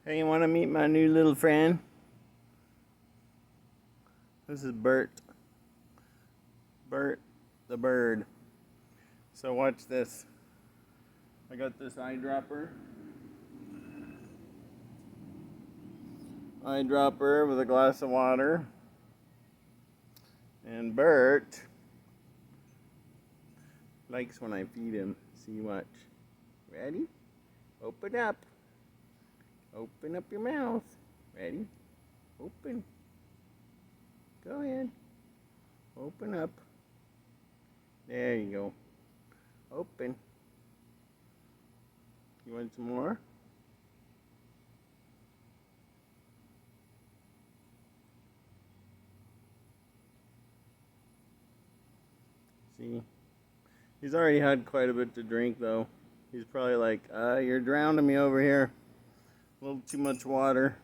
Hey, you want to meet my new little friend? This is Bert. Bert the bird. So watch this. I got this eyedropper. Eyedropper with a glass of water. And Bert likes when I feed him. See, watch. Ready? Open up. Open up your mouth. Ready? Open. Go ahead. Open up. There you go. Open. You want some more? See? He's already had quite a bit to drink though. He's probably like, you're drowning me over here. A little too much water.